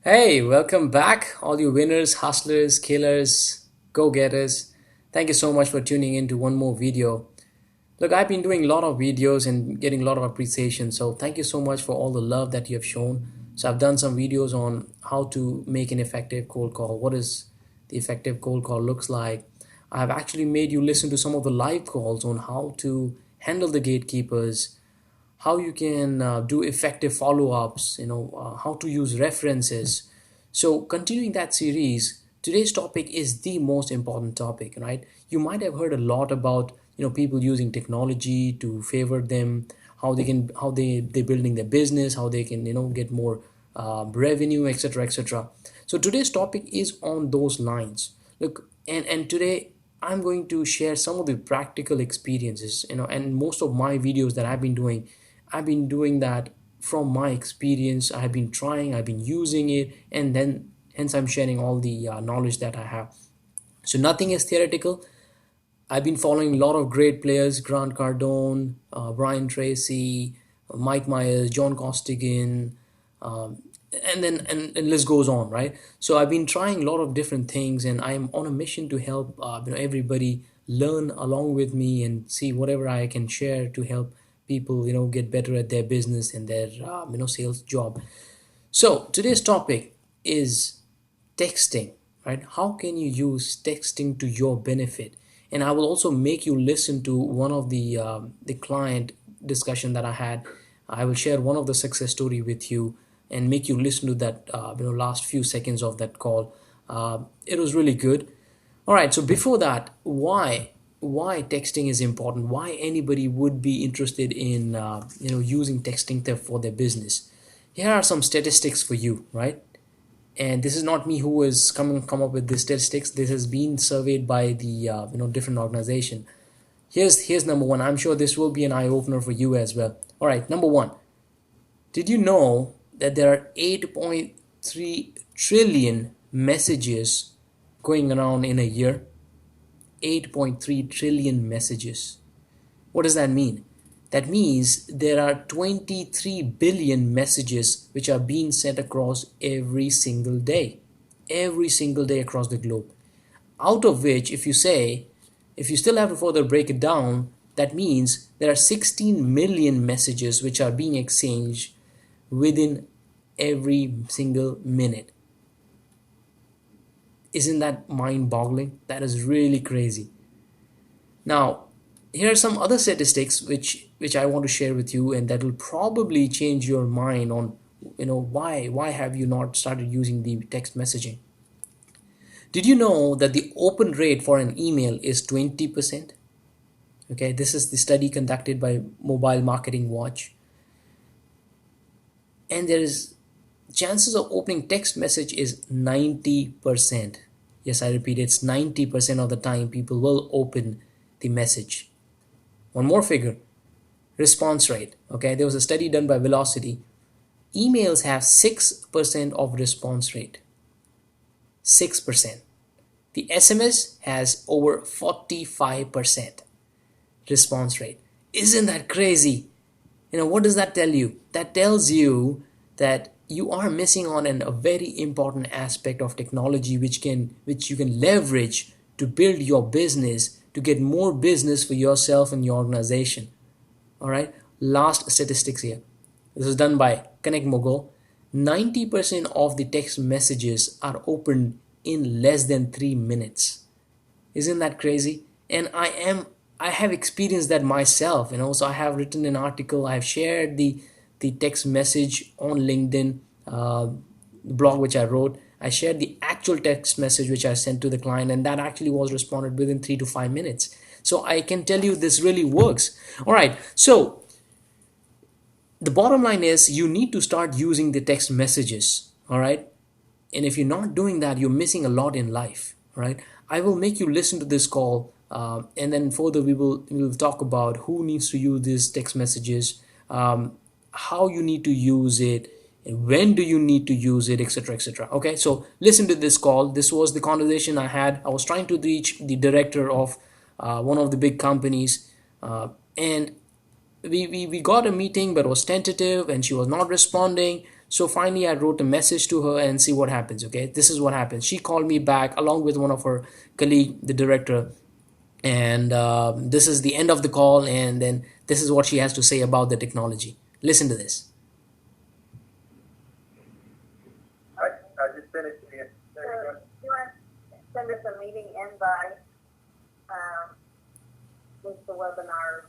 Hey, welcome back, all you winners, hustlers, killers, go getters. Thank you so much for tuning in to one more video. Look, I've been doing a lot of videos and getting a lot of appreciation, so thank you so much for all the love that you have shown. So, I've done some videos on how to make an effective cold call. What is the effective cold call looks like? I have actually made you listen to some of the live calls on how to handle the gatekeepers, how you can do effective follow-ups, how to use references. So continuing that series, today's topic is the most important topic, right? You might have heard a lot about people using technology to favor them, how they building their business, how they can get more revenue, etc., etc. So today's topic is on those lines. Look, and today I'm going to share some of the practical experiences, and most of my videos that I've been doing that from my experience. I've been trying, I've been using it, and then hence I'm sharing all the knowledge that I have. So nothing is theoretical. I've been following a lot of great players: Grant Cardone, Brian Tracy, Mike Myers, John Costigan, and list goes on, right? So I've been trying a lot of different things, and I'm on a mission to help everybody learn along with me and see whatever I can share to help people get better at their business and their sales job. So today's topic is texting, right? How can you use texting to your benefit? And I will also make you listen to one of the client discussion that I had. I will share one of the success story with you and make you listen to that last few seconds of that call. It was really good. All right. So before that, why texting is important? Why anybody would be interested in using texting for their business? Here are some statistics for you, right? And this is not me who has come up with the statistics. This has been surveyed by the different organization. Here's number one. I'm sure this will be an eye opener for you as well. All right, number one. Did you know that there are 8.3 trillion messages going around in a year? 8.3 trillion messages. What does that mean? That means there are 23 billion messages which are being sent across every single day across the globe. Out of which, if you still have to further break it down, that means there are 16 million messages which are being exchanged within every single minute. Isn't that mind boggling? That is really crazy. Now, here are some other statistics which I want to share with you, and that will probably change your mind on why have you not started using the text messaging. Did you know that the open rate for an email is 20%? Okay, this is the study conducted by Mobile Marketing Watch. And there is chances of opening text message is 90%. Yes, I repeat, it's 90% of the time people will open the message. One more figure, response rate. Okay, there was a study done by Velocity. Emails have 6% of response rate. 6%. The SMS has over 45% response rate. Isn't that crazy? What does that tell you? That tells you that you are missing on a very important aspect of technology which you can leverage to build your business, to get more business for yourself and your organization. All right, last statistics here. This is done by Connect Mogul. 90% of the text messages are opened in less than 3 minutes. Isn't that crazy? And I have experienced that myself. So I have written an article. I have shared the text message on LinkedIn, blog which I wrote. I shared the actual text message which I sent to the client, and that actually was responded within 3 to 5 minutes. So I can tell you this really works. All right. So the bottom line is you need to start using the text messages. All right. And if you're not doing that, you're missing a lot in life. All right. I will make you listen to this call, and then further we will talk about who needs to use these text messages, how you need to use it, and when do you need to use it, etc., etc. Okay, so listen to this call. This was the conversation I had. I was trying to reach the director of one of the big companies, and we got a meeting, but it was tentative, and she was not responding. So finally I wrote a message to her and see what happens. Okay, this is what happens. She called me back along with one of her colleague, the director, and this is the end of the call, and then this is what she has to say about the technology. Listen to this. I just sent it to you. There you go. You want to send us a meeting invite with the webinar,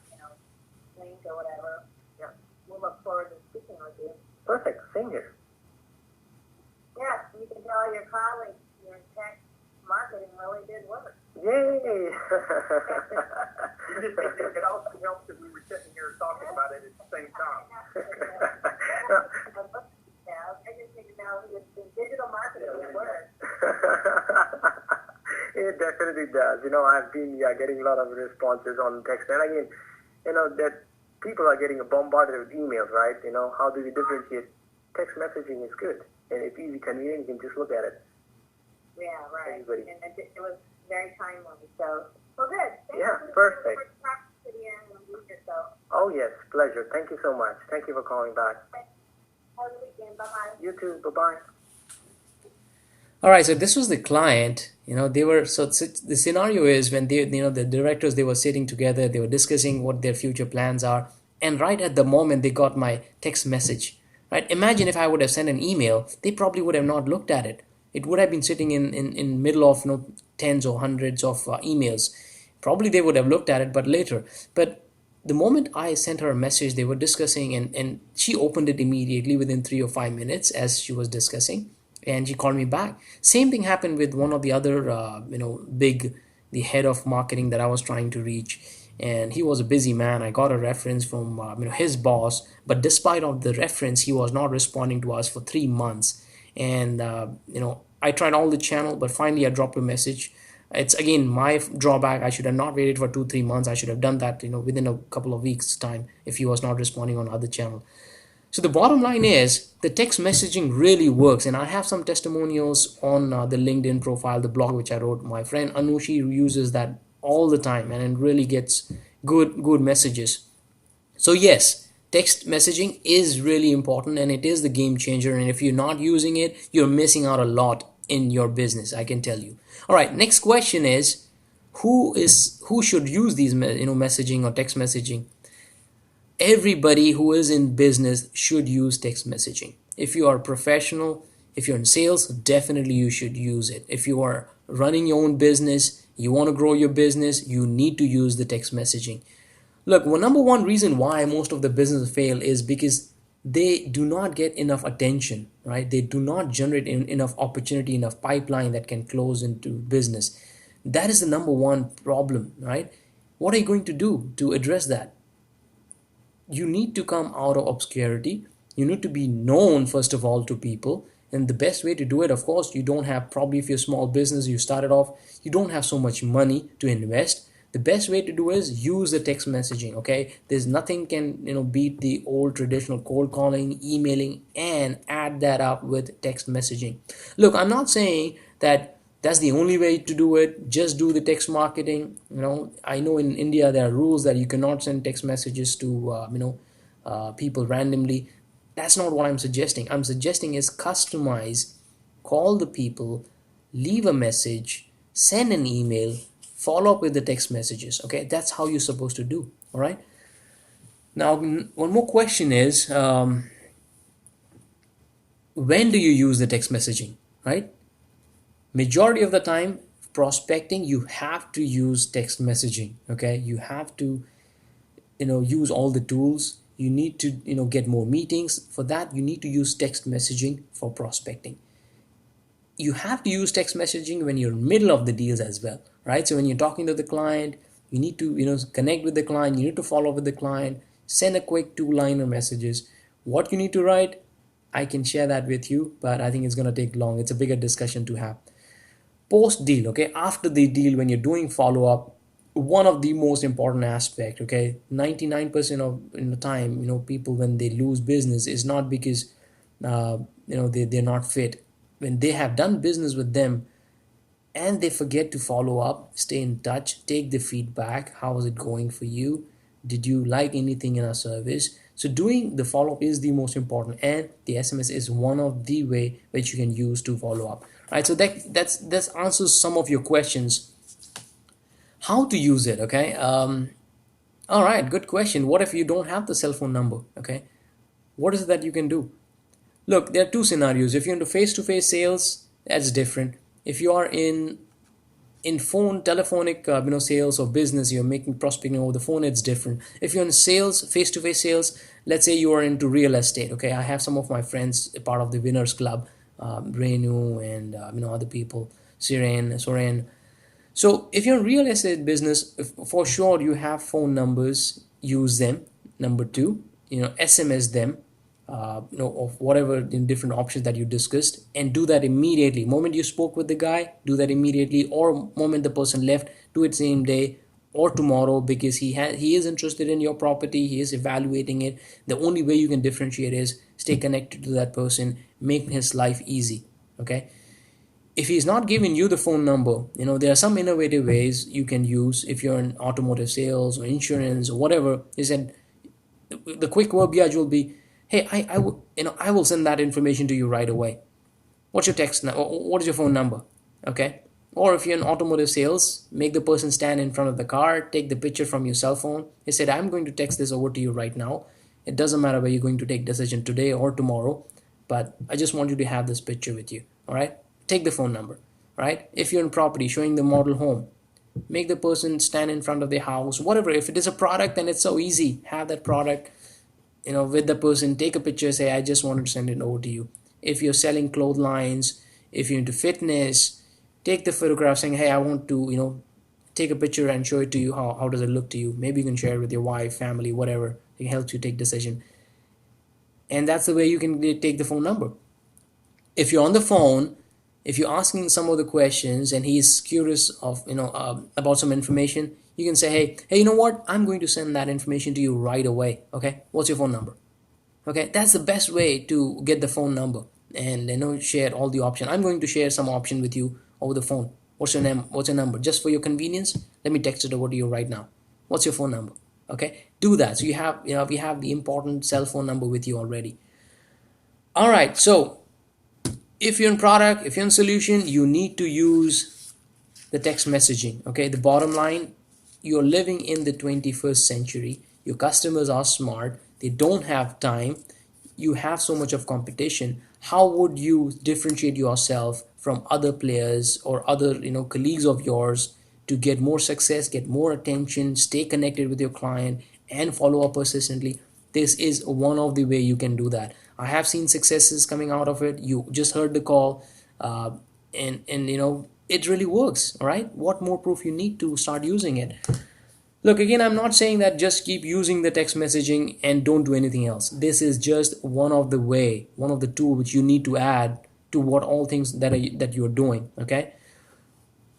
link or whatever. Yeah. We'll look forward to speaking with you. Perfect. Same here. Yeah, you can tell your colleagues your tech marketing really did work. Yay! It also helps that we were sitting here talking about it at the same time. I just need to know if the digital marketing would work. It definitely does. I've been getting a lot of responses on text, and again, that people are getting bombarded with emails, right? How do you differentiate? Text messaging is good, and it's easy, convenient. You can just look at it. Yeah, right. Everybody. And it was very timely. So, well, good. Yeah, perfect. To the end and leave yourself. Oh yes, pleasure. Thank you so much. Thank you for calling back. Have a good weekend. Bye-bye. You too. Bye-bye. All right, so this was the client. They were, so the scenario is when the directors, they were sitting together, they were discussing what their future plans are, and right at the moment they got my text message. Right? Imagine if I would have sent an email, they probably would have not looked at it. It would have been sitting in middle of tens or hundreds of emails. Probably they would have looked at it, but later. But the moment I sent her a message, they were discussing, and she opened it immediately within 3 or 5 minutes as she was discussing, and she called me back. Same thing happened with one of the other, the head of marketing that I was trying to reach, and he was a busy man. I got a reference from his boss, but despite of the reference, he was not responding to us for 3 months, and I tried all the channel, but finally I dropped a message. It's again my drawback. I should have not waited for 2-3 months. I should have done that within a couple of weeks time if he was not responding on other channel. So the bottom line is the text messaging really works, and I have some testimonials on the LinkedIn profile, the blog which I wrote. My friend Anushi uses that all the time, and it really gets good messages. So yes, text messaging is really important, and it is the game changer. And if you're not using it, you're missing out a lot in your business, I can tell you. All right, next question is who should use these messaging or text messaging? Everybody who is in business should use text messaging. If you are professional, if you're in sales, definitely you should use it. If you are running your own business, you want to grow your business, you need to use the text messaging. Look, number one reason why most of the businesses fail is because they do not get enough attention, right? They do not generate enough opportunity, enough pipeline that can close into business. That is the number one problem, right? What are you going to do to address that? You need to come out of obscurity. You need to be known, first of all, to people. And the best way to do it, of course, you don't have, probably if you're a small business, you started off, you don't have so much money to invest. The best way to do is use the text messaging, okay? There's nothing can, beat the old traditional cold calling, emailing, and add that up with text messaging. Look, I'm not saying that that's the only way to do it. Just do the text marketing. I know in India there are rules that you cannot send text messages to people randomly. That's not what I'm suggesting. I'm suggesting is customize, call the people, leave a message, send an email, follow up with the text messages. Okay, that's how you're supposed to do. All right. Now, one more question is, when do you use the text messaging, right? Majority of the time, prospecting, you have to use text messaging. Okay, you have to use all the tools. You need to get more meetings. For that, you need to use text messaging for prospecting. You have to use text messaging when you're in the middle of the deals as well, right? So when you're talking to the client, you need to connect with the client. You need to follow up with the client, send a quick 2-liner messages. What you need to write, I can share that with you, but I think it's going to take long. It's a bigger discussion to have. Post deal, okay, after the deal, when you're doing follow up, one of the most important aspect, okay, 99% of the time, people when they lose business is not because they're not fit. When they have done business with them and they forget to follow up, stay in touch, take the feedback. How is it going for you? Did you like anything in our service? So doing the follow-up is the most important, and the SMS is one of the way which you can use to follow up. Right, so that answers some of your questions. How to use it, okay? All right, good question. What if you don't have the cell phone number? Okay, what is it that you can do? Look, there are two scenarios. If you're into face-to-face sales, that's different. If you are in telephonic sales or business, you're making prospecting over the phone, it's different. If you're in sales, face-to-face sales, let's say you are into real estate. Okay, I have some of my friends, a part of the Winners Club, Renu and other people, Soren. So if you're in real estate business, for sure you have phone numbers, use them. Number two, SMS them, of whatever different options that you discussed, and do that immediately. Moment you spoke with the guy, do that immediately, or moment the person left, do it same day or tomorrow, because he is interested in your property, he is evaluating it. The only way you can differentiate is stay connected to that person, make his life easy. Okay, if he's not giving you the phone number, there are some innovative ways you can use. If you're in automotive sales or insurance or whatever, he said the quick verbiage will be, hey, I will send that information to you right away. What's your text now? What is your phone number? Okay. Or if you're in automotive sales, make the person stand in front of the car, take the picture from your cell phone. He said, I'm going to text this over to you right now. It doesn't matter whether you're going to take decision today or tomorrow, but I just want you to have this picture with you. All right. Take the phone number. Right. If you're in property, showing the model home, make the person stand in front of the house, whatever. If it is a product, then it's so easy. Have that product, with the person, take a picture, say, I just wanted to send it over to you. If you're selling clotheslines, if you're into fitness, take the photograph saying, hey, I want to, take a picture and show it to you. How does it look to you? Maybe you can share it with your wife, family, whatever. It helps you take decision. And that's the way you can take the phone number. If you're on the phone, if you're asking some of the questions and he's curious of, about some information, you can say, hey, you know what? I'm going to send that information to you right away. Okay. What's your phone number? Okay. That's the best way to get the phone number and, share all the options. I'm going to share some option with you over the phone. What's your name? What's your number? Just for your convenience, let me text it over to you right now. What's your phone number? Okay. Do that. So you have, we have the important cell phone number with you already. All right. So if you're in product, if you're in solution, you need to use the text messaging. Okay. The bottom line, you're living in the 21st century. Your customers are smart. They don't have time. You have so much of competition. How would you differentiate yourself from other players or other, colleagues of yours to get more success, get more attention, stay connected with your client, and follow up persistently? This is one of the way you can do that. I have seen successes coming out of it. You just heard the call, and it really works. All right, what more proof you need to start using it? Look, again, I'm not saying that just keep using the text messaging and don't do anything else. This is just one of the tool which you need to add to what all things that you're doing. Okay,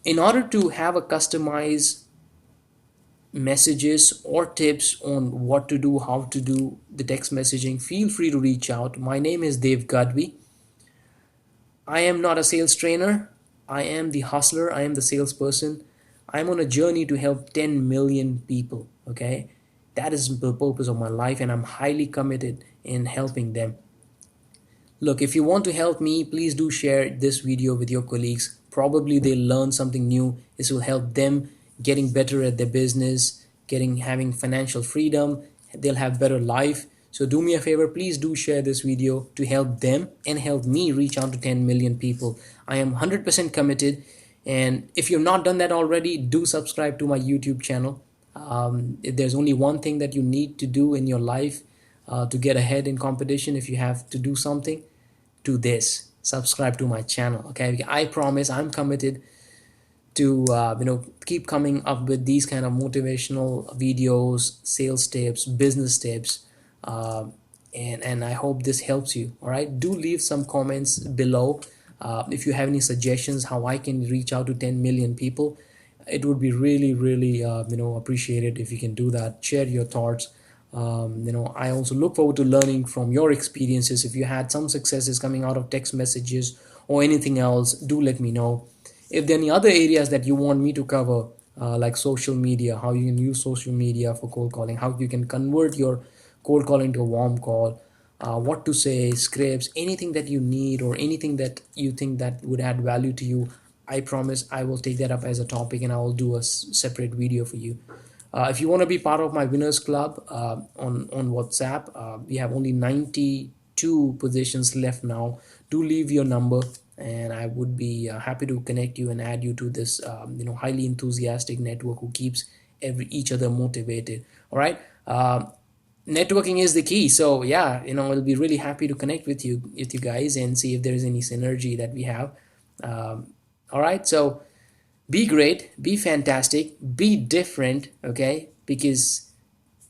in order to have a customized messages or tips on what to do, how to do the text messaging, feel free to reach out. My name is Dave Gadvi. I am not a sales trainer. I am the hustler. I am the salesperson. I'm on a journey to help 10 million people. Okay, that is the purpose of my life, and I'm highly committed in helping them. Look, if you want to help me, please do share this video with your colleagues. Probably they'll learn something new. This will help them getting better at their business, having financial freedom. They'll have better life. So do me a favor, please do share this video to help them and help me reach out to 10 million people. I am 100% committed. And if you've not done that already, do subscribe to my YouTube channel. If there's only one thing that you need to do in your life to get ahead in competition, if you have to do something, do this. Subscribe to my channel. Okay, I promise I'm committed to keep coming up with these kind of motivational videos, sales tips, business tips, and I hope this helps you. All right, do leave some comments below if you have any suggestions how I can reach out to 10 million people. It would be really appreciated if you can do that. Share your thoughts. I also look forward to learning from your experiences. If you had some successes coming out of text messages or anything else, do let me know. If there are any other areas that you want me to cover, like social media, how you can use social media for cold calling, how you can convert your cold calling to a warm call, what to say, scripts, anything that you need or anything that you think that would add value to you, I promise I will take that up as a topic and I will do a separate video for you. If you want to be part of my winners club on WhatsApp, we have only 92 positions left now. Do leave your number and I would be happy to connect you and add you to this highly enthusiastic network who keeps each other motivated. All right. Networking is the key, so yeah, I'll be really happy to connect with you guys and see if there's any synergy that we have. All right, so be great, be fantastic, be different, okay? Because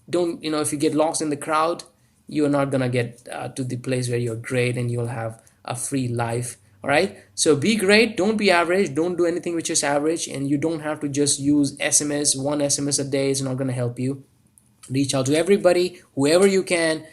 don't, if you get lost in the crowd, you're not gonna get to the place where you're great and you'll have a free life. All right, so be great, don't be average, don't do anything which is average, and you don't have to just use SMS. One SMS a day is not gonna help you. Reach out to everybody, whoever you can,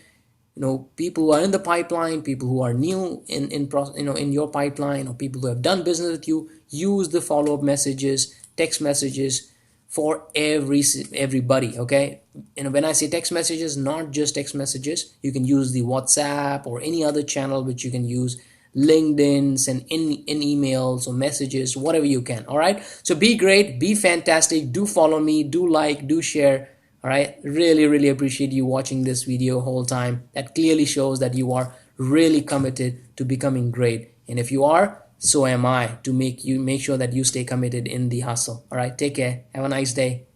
people who are in the pipeline, people who are new in your pipeline, or people who have done business with you. Use the follow-up messages, text messages for everybody, okay? When I say text messages, not just text messages, you can use the WhatsApp or any other channel which you can use, LinkedIn, send in emails or messages, whatever you can. All right, so be great, be fantastic, do follow me, do like, do share. All right, really appreciate you watching this video whole time. That clearly shows that you are really committed to becoming great, and if you are, so am I, to make sure that you stay committed in the hustle. All right, take care, have a nice day.